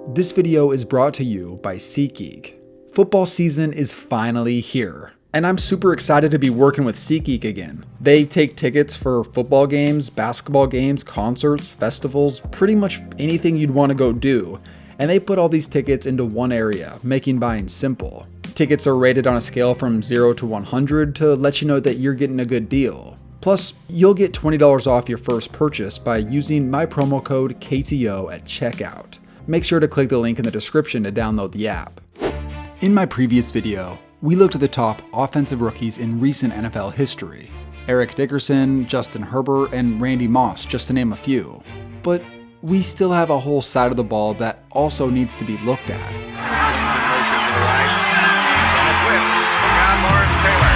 This video is brought to you by SeatGeek. Football season is finally here, and I'm super excited to be working with SeatGeek again. They take tickets for football games, basketball games, concerts, festivals, pretty much anything you'd want to go do, and they put all these tickets into one area, making buying simple. Tickets are rated on a scale from 0 to 100 to let you know that you're getting a good deal. Plus, you'll get $20 off your first purchase by using my promo code KTO at checkout. Make sure to click the link in the description to download the app. In my previous video, we looked at the top offensive rookies in recent NFL history. Eric Dickerson, Justin Herbert, and Randy Moss, just to name a few. But we still have a whole side of the ball that also needs to be looked at. Motion to the right. He's on a blitz. Look out, Lawrence Taylor.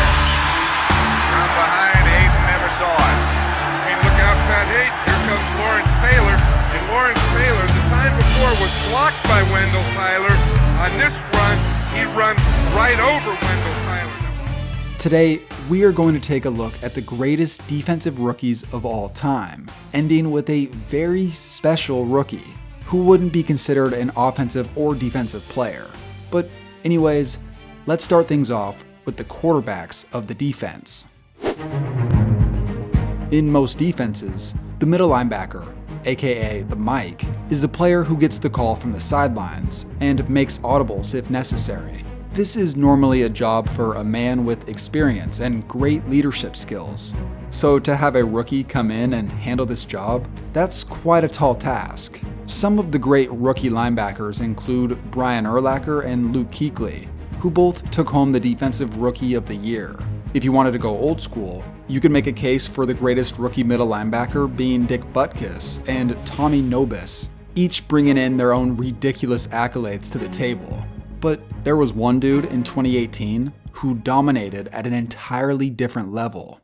From behind, Hayden never saw it. Hey, look out, Pat Hayden. Here comes Lawrence Taylor. And Lawrence Taylor, the time before, was blocked by Wendell Tyler. On this run, he runs right over Wendell Tyler. Today, we are going to take a look at the greatest defensive rookies of all time, ending with a very special rookie who wouldn't be considered an offensive or defensive player. But anyways, let's start things off with the quarterbacks of the defense. In most defenses, the middle linebacker, aka the Mike, is the player who gets the call from the sidelines and makes audibles if necessary. This is normally a job for a man with experience and great leadership skills. So to have a rookie come in and handle this job, that's quite a tall task. Some of the great rookie linebackers include Brian Urlacher and Luke Kuechly, who both took home the Defensive Rookie of the Year. If you wanted to go old school, you could make a case for the greatest rookie middle linebacker being Dick Butkus and Tommy Nobis, each bringing in their own ridiculous accolades to the table. But there was one dude in 2018 who dominated at an entirely different level.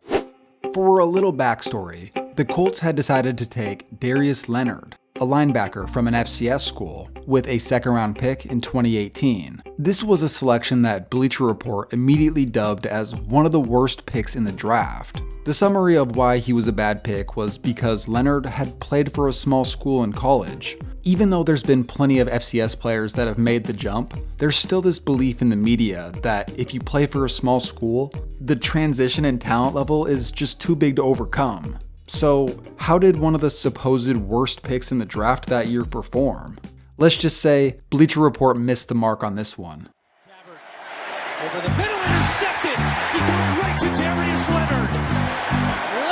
For a little backstory, the Colts had decided to take Darius Leonard, a linebacker from an FCS school, with a second-round pick in 2018. This was a selection that Bleacher Report immediately dubbed as one of the worst picks in the draft. The summary of why he was a bad pick was because Leonard had played for a small school in college. Even though there's been plenty of FCS players that have made the jump, there's still this belief in the media that if you play for a small school, the transition in talent level is just too big to overcome. So, how did one of the supposed worst picks in the draft that year perform? Let's just say Bleacher Report missed the mark on this one. Over the middle, intercepted. He threw it right to Darius Leonard.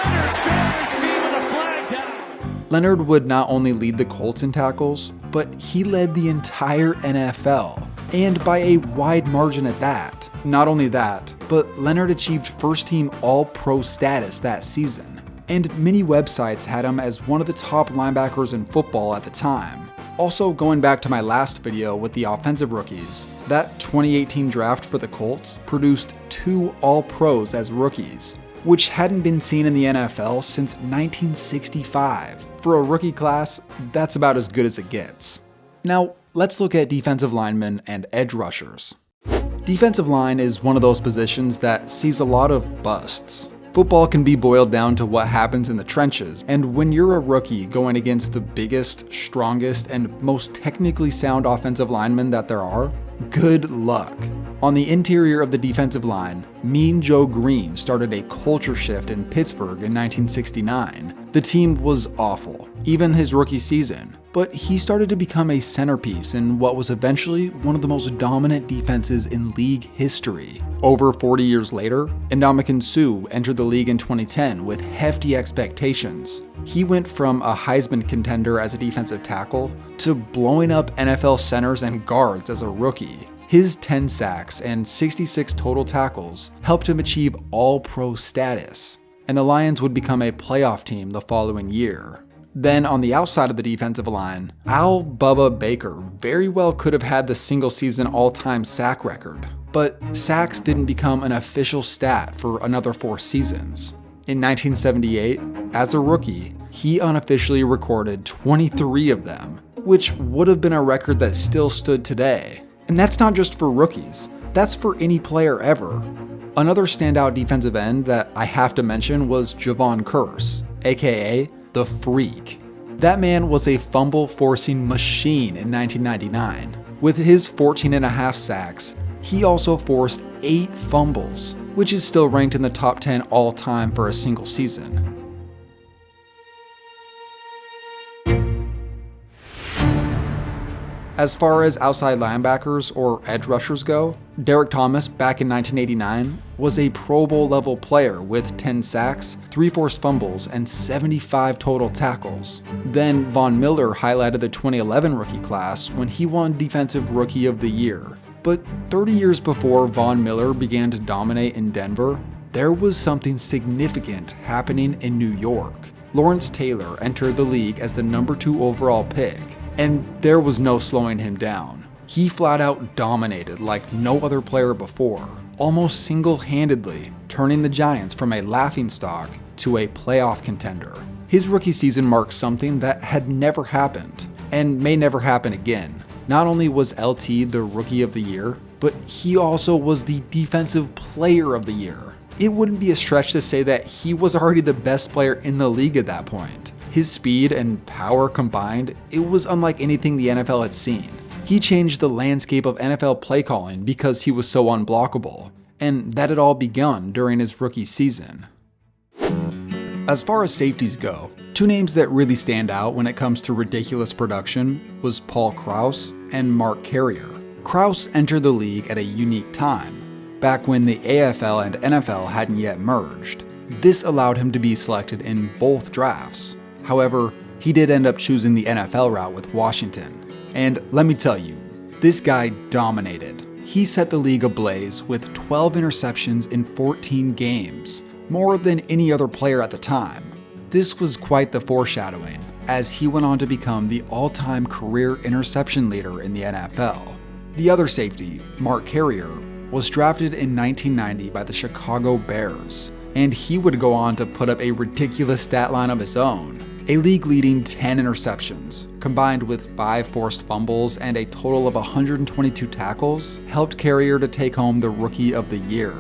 Leonard still on his feet with a flag down. Leonard would not only lead the Colts in tackles, but he led the entire NFL, and by a wide margin at that. Not only that, but Leonard achieved first-team All-Pro status that season, and many websites had him as one of the top linebackers in football at the time. Also, going back to my last video with the offensive rookies, that 2018 draft for the Colts produced 2 All-Pros as rookies, which hadn't been seen in the NFL since 1965. For a rookie class, that's about as good as it gets. Now, let's look at defensive linemen and edge rushers. Defensive line is one of those positions that sees a lot of busts. Football can be boiled down to what happens in the trenches, and when you're a rookie going against the biggest, strongest, and most technically sound offensive linemen that there are, good luck. On the interior of the defensive line, Mean Joe Green started a culture shift in Pittsburgh in 1969. The team was awful, even his rookie season, but he started to become a centerpiece in what was eventually one of the most dominant defenses in league history. Over 40 years later, Ndamukong Suh entered the league in 2010 with hefty expectations. He went from a Heisman contender as a defensive tackle to blowing up NFL centers and guards as a rookie. His 10 sacks and 66 total tackles helped him achieve All-Pro status, and the Lions would become a playoff team the following year. Then on the outside of the defensive line, Al Bubba Baker very well could have had the single-season all-time sack record, but sacks didn't become an official stat for another 4 seasons. In 1978, as a rookie, he unofficially recorded 23 of them, which would have been a record that still stood today. And that's not just for rookies, that's for any player ever. Another standout defensive end that I have to mention was Javon Curse, aka The Freak. That man was a fumble-forcing machine in 1999. With his 14.5 sacks, he also forced 8 fumbles, which is still ranked in the top 10 all-time for a single season. As far as outside linebackers or edge rushers go, Derek Thomas back in 1989 was a Pro Bowl level player with 10 sacks, 3 forced fumbles, and 75 total tackles. Then Von Miller highlighted the 2011 rookie class when he won Defensive Rookie of the Year. But 30 years before Von Miller began to dominate in Denver, there was something significant happening in New York. Lawrence Taylor entered the league as the number 2 overall pick. And there was no slowing him down. He flat out dominated like no other player before, almost single-handedly turning the Giants from a laughingstock to a playoff contender. His rookie season marks something that had never happened, and may never happen again. Not only was LT the Rookie of the Year, but he also was the Defensive Player of the Year. It wouldn't be a stretch to say that he was already the best player in the league at that point. His speed and power combined, it was unlike anything the NFL had seen. He changed the landscape of NFL play calling because he was so unblockable, and that had all begun during his rookie season. As far as safeties go, 2 names that really stand out when it comes to ridiculous production was Paul Krauss and Mark Carrier. Krauss entered the league at a unique time, back when the AFL and NFL hadn't yet merged. This allowed him to be selected in both drafts. However, he did end up choosing the NFL route with Washington. And let me tell you, this guy dominated. He set the league ablaze with 12 interceptions in 14 games, more than any other player at the time. This was quite the foreshadowing, as he went on to become the all-time career interception leader in the NFL. The other safety, Mark Carrier, was drafted in 1990 by the Chicago Bears, and he would go on to put up a ridiculous stat line of his own. A league-leading 10 interceptions, combined with 5 forced fumbles and a total of 122 tackles, helped Carrier to take home the Rookie of the Year.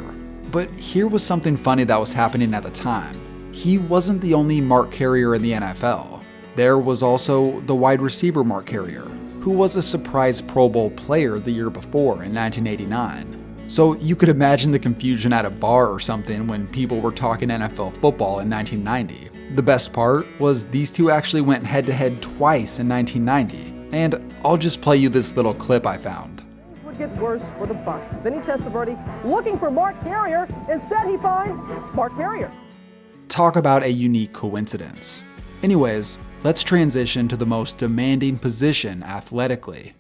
But here was something funny that was happening at the time. He wasn't the only Mark Carrier in the NFL. There was also the wide receiver Mark Carrier, who was a surprise Pro Bowl player the year before in 1989. So you could imagine the confusion at a bar or something when people were talking NFL football in 1990. The best part was these 2 actually went head-to-head twice in 1990, and I'll just play you this little clip I found. Things would get worse for the Bucks. Then he tests the birdie, looking for Mark Carrier. Instead, he finds Mark Carrier. Talk about a unique coincidence. Anyways, let's transition to the most demanding position athletically.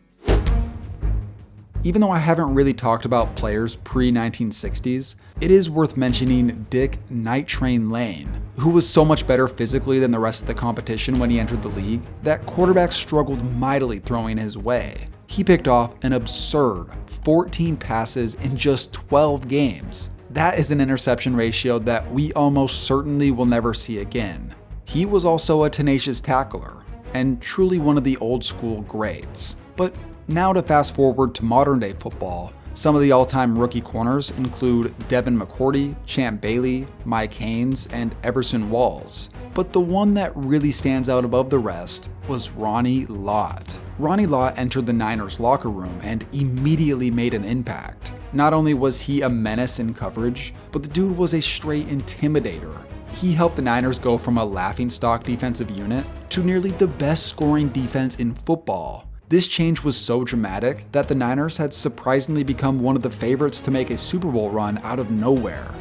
Even though I haven't really talked about players pre-1960s, it is worth mentioning Dick Night Train Lane, who was so much better physically than the rest of the competition when he entered the league that quarterbacks struggled mightily throwing his way. He picked off an absurd 14 passes in just 12 games. That is an interception ratio that we almost certainly will never see again. He was also a tenacious tackler, and truly one of the old school greats. But now to fast forward to modern day football, some of the all-time rookie corners include Devin McCourty, Champ Bailey, Mike Haynes, and Everson Walls. But the one that really stands out above the rest was Ronnie Lott. Ronnie Lott entered the Niners locker room and immediately made an impact. Not only was he a menace in coverage, but the dude was a straight intimidator. He helped the Niners go from a laughingstock defensive unit to nearly the best scoring defense in football. This change was so dramatic that the Niners had surprisingly become one of the favorites to make a Super Bowl run out of nowhere.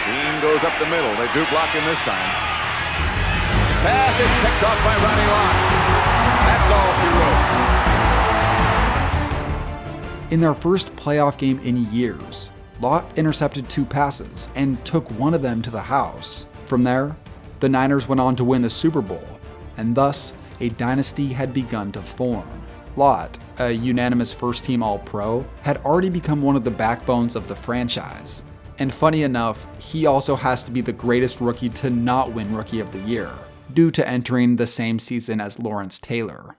Dean goes up the middle. They do block him this time. Pass is picked off by Ronnie Lott. That's all she wrote. In their first playoff game in years, Lott intercepted 2 passes and took one of them to the house. From there, the Niners went on to win the Super Bowl, and thus a dynasty had begun to form. Lott, a unanimous first-team All-Pro, had already become one of the backbones of the franchise. And funny enough, he also has to be the greatest rookie to not win Rookie of the Year, due to entering the same season as Lawrence Taylor.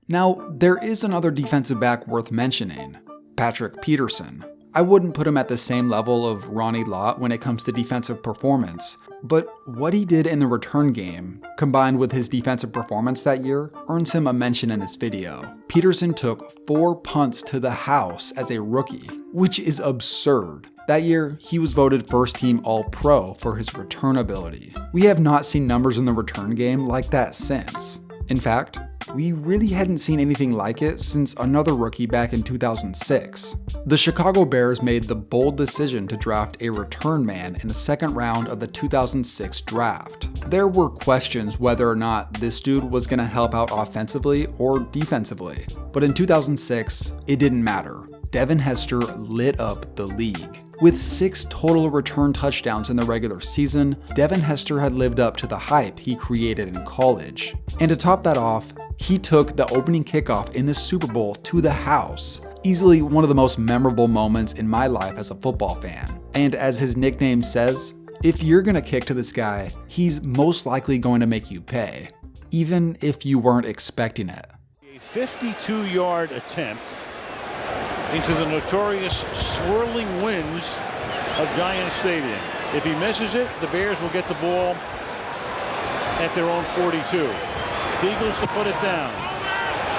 Now, there is another defensive back worth mentioning, Patrick Peterson, I wouldn't put him at the same level of Ronnie Lott when it comes to defensive performance, but what he did in the return game, combined with his defensive performance that year, earns him a mention in this video. Peterson took 4 punts to the house as a rookie, which is absurd. That year, he was voted first team All-Pro for his return ability. We have not seen numbers in the return game like that since. In fact, we really hadn't seen anything like it since another rookie back in 2006. The Chicago Bears made the bold decision to draft a return man in the second round of the 2006 draft. There were questions whether or not this dude was going to help out offensively or defensively, but in 2006, it didn't matter. Devin Hester lit up the league. With 6 total return touchdowns in the regular season, Devin Hester had lived up to the hype he created in college. And to top that off, he took the opening kickoff in the Super Bowl to the house. Easily one of the most memorable moments in my life as a football fan. And as his nickname says, if you're gonna kick to this guy, he's most likely going to make you pay, even if you weren't expecting it. A 52-yard attempt into the notorious swirling winds of Giant Stadium. If he misses it, the Bears will get the ball at their own 42. Eagles to put it down.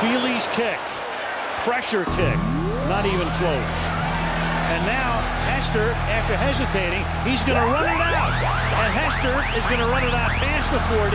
Feely's kick. Pressure kick. Not even close. And now Hester, after hesitating, he's going to run it out. And Hester is going to run it out past the 40